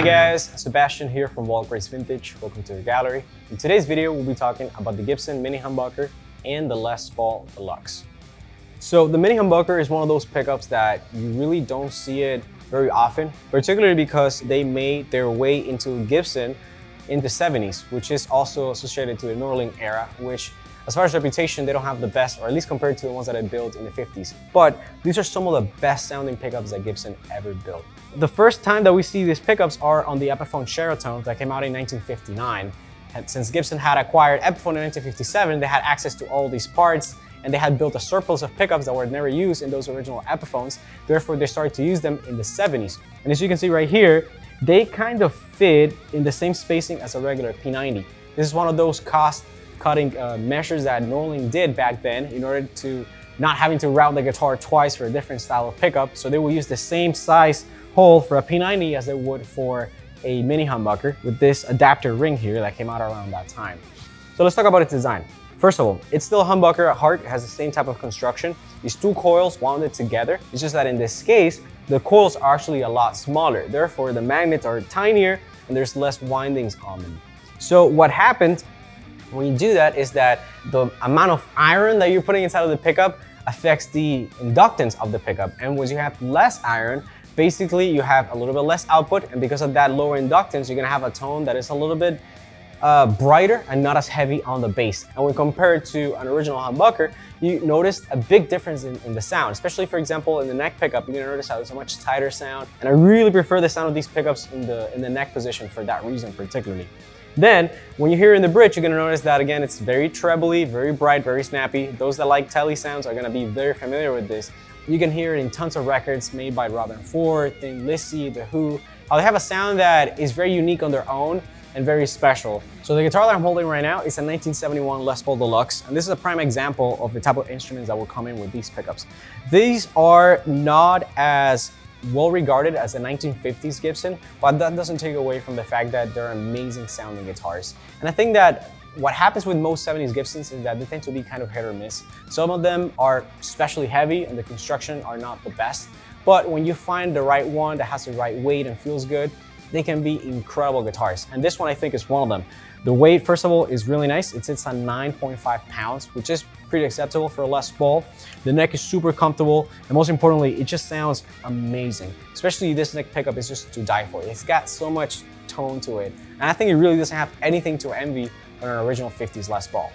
guys, Sebastian here from Walgrace Vintage. Welcome to the gallery. In today's video, we'll be talking about the Gibson Mini-Humbucker and the Les Paul Deluxe. So the Mini-Humbucker is one of those pickups that you really don't see it very often, particularly because they made their way into Gibson in the 70s, which is also associated to the Norling era, which as far as reputation, they don't have the best, or at least compared to the ones that I built in the 50s. But these are some of the best sounding pickups that Gibson ever built. The first time that we see these pickups are on the Epiphone Sheraton that came out in 1959. And since Gibson had acquired Epiphone in 1957, they had access to all these parts, and they had built a surplus of pickups that were never used in those original Epiphones. Therefore, they started to use them in the 70s. And as you can see right here, they kind of fit in the same spacing as a regular P90. This is one of those cost-cutting measures that Norling did back then in order to not having to route the guitar twice for a different style of pickup. So they will use the same size hole for a P90 as they would for a Mini-Humbucker with this adapter ring here that came out around that time. So let's talk about its design. First of all, it's still a humbucker at heart. It has the same type of construction. These two coils wounded together. It's just that in this case, the coils are actually a lot smaller. Therefore, the magnets are tinier and there's less windings on them. So what happens when you do that is that the amount of iron that you're putting inside of the pickup affects the inductance of the pickup. And when you have less iron, basically you have a little bit less output, and because of that lower inductance, you're gonna have a tone that is a little bit brighter and not as heavy on the bass. And when compared to an original humbucker, you notice a big difference in the sound, especially for example in the neck pickup. You're gonna notice how it's a much tighter sound, and I really prefer the sound of these pickups in the neck position for that reason particularly. Then, when you hear in the bridge, you're gonna notice that again, it's very trebly, very bright, very snappy. Those that like telly sounds are gonna be very familiar with this. You can hear it in tons of records made by Robin Ford, Thin Lizzy, The Who. How they have a sound that is very unique on their own and very special. So the guitar that I'm holding right now is a 1971 Les Paul Deluxe, and this is a prime example of the type of instruments that will come in with these pickups. These are not as well regarded as the 1950s Gibson, but that doesn't take away from the fact that they're amazing sounding guitars. And I think that what happens with most 70s Gibsons is that they tend to be kind of hit or miss. Some of them are especially heavy and the construction are not the best, but when you find the right one that has the right weight and feels good, they can be incredible guitars. And this one I think is one of them. The weight, first of all, is really nice. It sits on 9.5 pounds, which is pretty acceptable for a Les Paul. The neck is super comfortable, and most importantly, it just sounds amazing. Especially this neck pickup is just to die for. It's got so much tone to it, and I think it really doesn't have anything to envy on an original 50s Les Paul.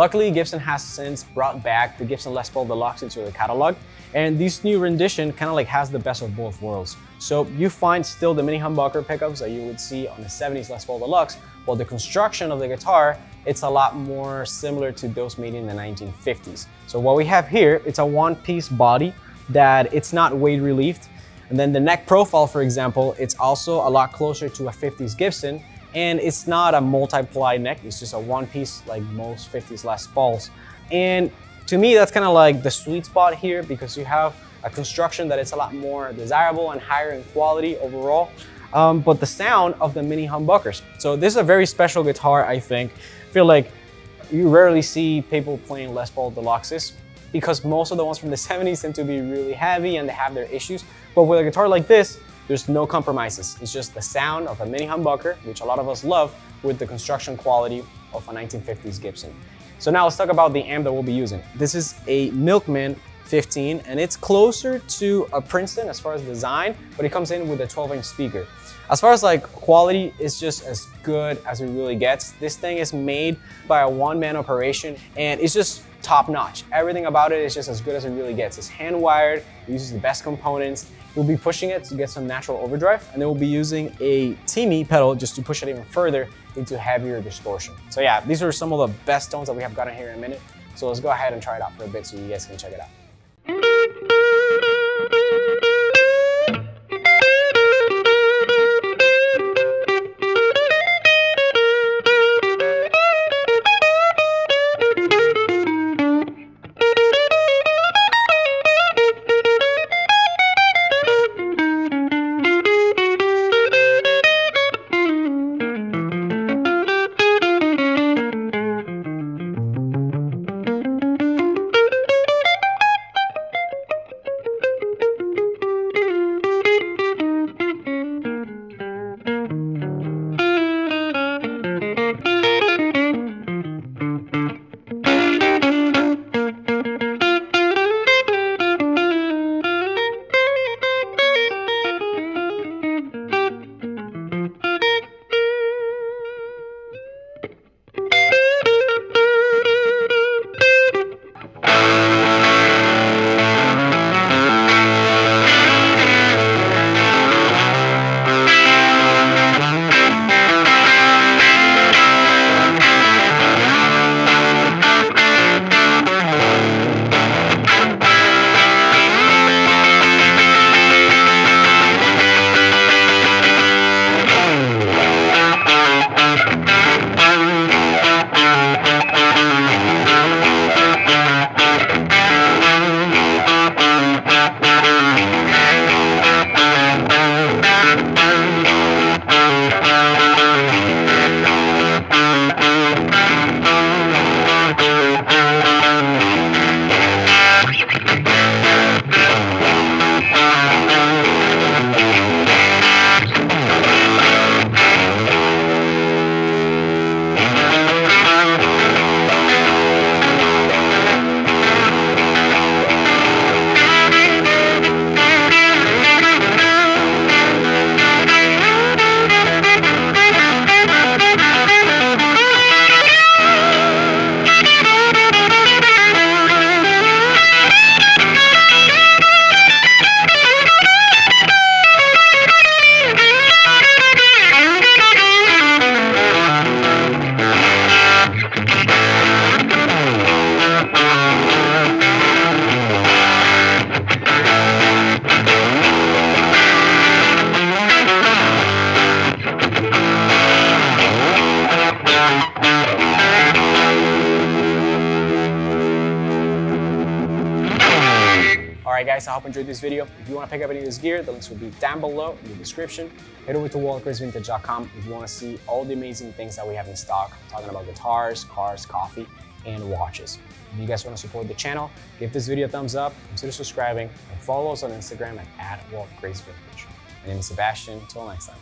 Luckily, Gibson has since brought back the Gibson Les Paul Deluxe into the catalog, and this new rendition kind of like has the best of both worlds. So you find still the Mini-Humbucker pickups that you would see on the 70s Les Paul Deluxe, while the construction of the guitar, it's a lot more similar to those made in the 1950s. So what we have here, it's a one-piece body that it's not weight relieved. And then the neck profile, for example, it's also a lot closer to a 50s Gibson, and it's not a multi-ply neck, it's just a one piece like most 50s Les Pauls. And to me, that's kind of like the sweet spot here, because you have a construction that is a lot more desirable and higher in quality overall, but the sound of the Mini-Humbuckers. So this is a very special guitar, I think. I feel like you rarely see people playing Les Paul Deluxes, because most of the ones from the 70s tend to be really heavy and they have their issues. But with a guitar like this, there's no compromises. It's just the sound of a Mini-Humbucker, which a lot of us love, with the construction quality of a 1950s Gibson. So now let's talk about the amp that we'll be using. This is a Milkman 15, and it's closer to a Princeton as far as design, but it comes in with a 12-inch speaker. As far as like quality, it's just as good as it really gets. This thing is made by a one-man operation, and it's just top-notch. Everything about it is just as good as it really gets. It's hand-wired, it uses the best components. We'll be pushing it to get some natural overdrive, and then we'll be using a Timmy pedal just to push it even further into heavier distortion. So yeah, these are some of the best tones that we have gotten here in a minute. So let's go ahead and try it out for a bit so you guys can check it out. Alright guys, I hope you enjoyed this video. If you want to pick up any of this gear, the links will be down below in the description. Head over to walgracevintage.com if you want to see all the amazing things that we have in stock. I'm talking about guitars, cars, coffee, and watches. If you guys want to support the channel, give this video a thumbs up, consider subscribing, and follow us on Instagram at @walgracevintage. My name is Sebastian. Until next time.